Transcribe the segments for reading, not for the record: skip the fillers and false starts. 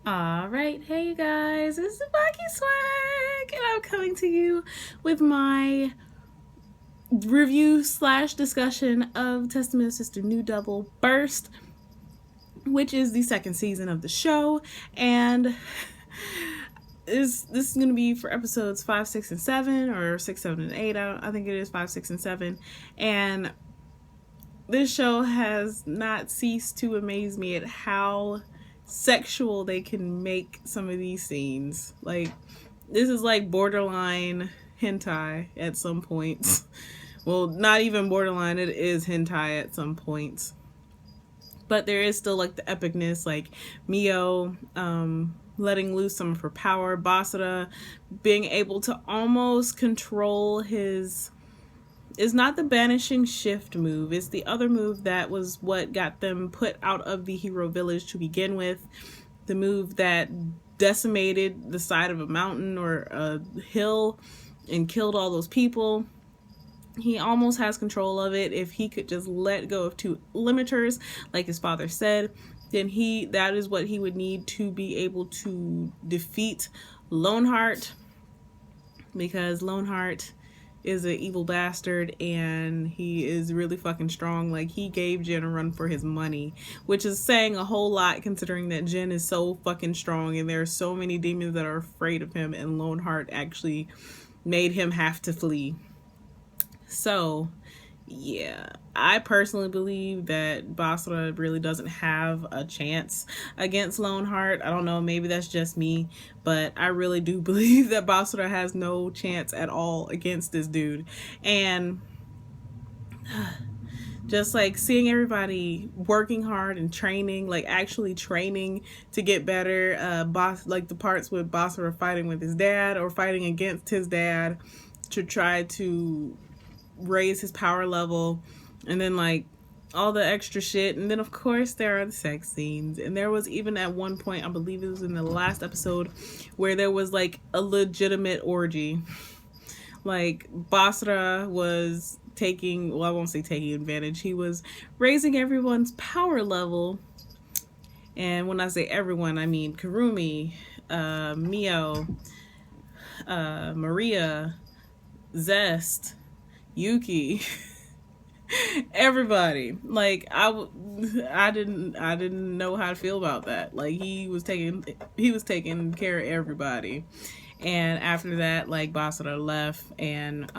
Alright, hey you guys, it's TsubakiSwagg, and I'm coming to you with my review slash discussion of Testament of Sister New Double Burst, which is the second season of the show, and this is going to be for episodes 5, 6, and 7, or 6, 7, and 8. I think it is 5, 6, and 7, and this show has not ceased to amaze me at how sexual they can make some of these scenes. Like, this is like borderline hentai at some points. Well, not even borderline, it is hentai at some points. But there is still like the epicness, like Mio letting loose some of her power, Basara being able to almost control his. It's not the banishing shift move. It's the other move that was what got them put out of the hero village to begin with. The move that decimated the side of a mountain or a hill and killed all those people. He almost has control of it. If he could just let go of two limiters, like his father said, then that is what he would need to be able to defeat Loneheart, because Loneheart is an evil bastard and he is really fucking strong. Like, he gave Jin a run for his money, which is saying a whole lot considering that Jin is so fucking strong and there are so many demons that are afraid of him, and Loneheart actually made him have to flee. So yeah, I personally believe that Basara really doesn't have a chance against Loneheart. I don't know, maybe that's just me, but I really do believe that Basara has no chance at all against this dude. And just like seeing everybody working hard and training, like actually training to get better. Like the parts with Basara fighting with his dad or fighting against his dad to try to raise his power level, and then like all the extra shit. And then of course there are the sex scenes, and there was even at one point, I believe it was in the last episode, where there was like a legitimate orgy. Like, Basara was taking, well, I won't say taking advantage, he was raising everyone's power level. And when I say everyone, I mean Kurumi, Mio, Maria, Zest, Yuki, everybody. Like, I didn't know how to feel about that. Like, he was taking care of everybody. And after that, like, Basara left, and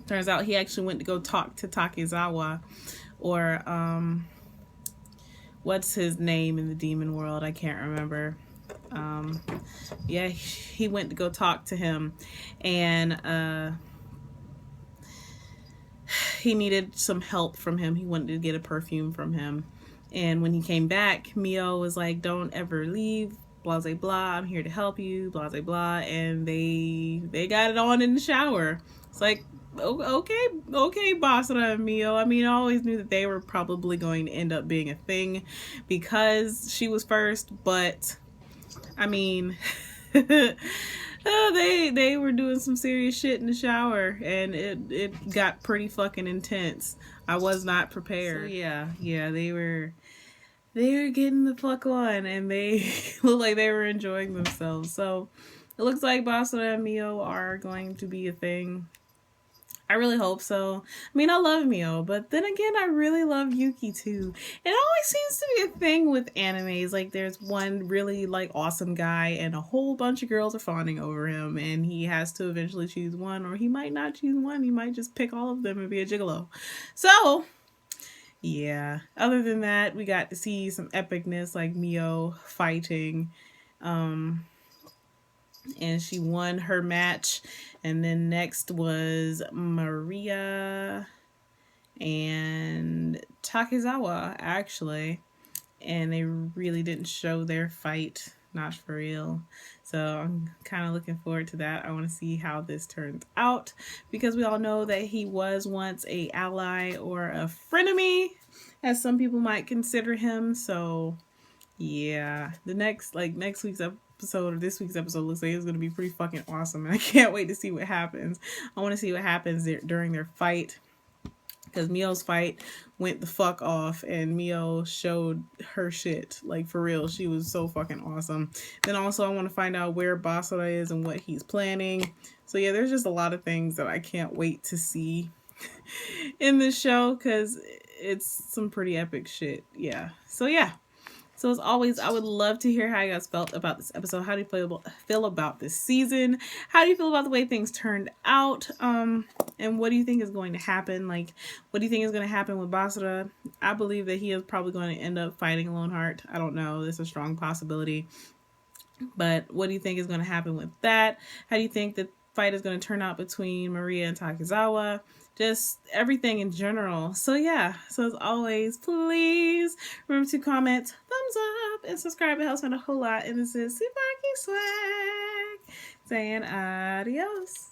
turns out he actually went to go talk to Takizawa, or what's his name in the demon world? I can't remember. Yeah, he went to go talk to him, and he needed some help from him. He wanted to get a perfume from him. And when he came back, Mio was like, don't ever leave, blah, blah, blah. I'm here to help you, blah, blah, blah. And they got it on in the shower. It's like, okay, Basara and Mio. I mean, I always knew that they were probably going to end up being a thing because she was first. But, I mean... they were doing some serious shit in the shower, and it got pretty fucking intense. I was not prepared. So yeah, they were getting the fuck on, and they looked like they were enjoying themselves. So it looks like Basara and Mio are going to be a thing. I really hope so. I mean, I love Mio, but then again, I really love Yuki too. It always seems to be a thing with animes. Like, there's one really like awesome guy, and a whole bunch of girls are fawning over him, and he has to eventually choose one, or he might not choose one. He might just pick all of them and be a gigolo. So yeah. Other than that, we got to see some epicness, like Mio fighting. And she won her match. And then next was Maria and Takizawa, actually. And they really didn't show their fight, not for real. So I'm kind of looking forward to that. I want to see how this turns out, because we all know that he was once a ally or a frenemy, as some people might consider him. So yeah, the next week's episode, or this week's episode, looks like it's going to be pretty fucking awesome, and I can't wait to see what happens. I want to see what happens during their fight. because Mio's fight went the fuck off, and Mio showed her shit. Like, for real, she was so fucking awesome. Then also, I want to find out where Basara is and what he's planning. So yeah, there's just a lot of things that I can't wait to see in this show, because it's some pretty epic shit. Yeah. So yeah. So as always, I would love to hear how you guys felt about this episode. How do you feel about this season? How do you feel about the way things turned out? And what do you think is going to happen? Like, what do you think is going to happen with Basara? I believe that he is probably going to end up fighting Loneheart. I don't know. There's a strong possibility. But what do you think is going to happen with that? How do you think the fight is going to turn out between Maria and Takizawa? Just everything in general. So yeah, so as always, please remember to comment, thumbs up, and subscribe. It helps me a whole lot. And this is TsubakiSwagg saying adios.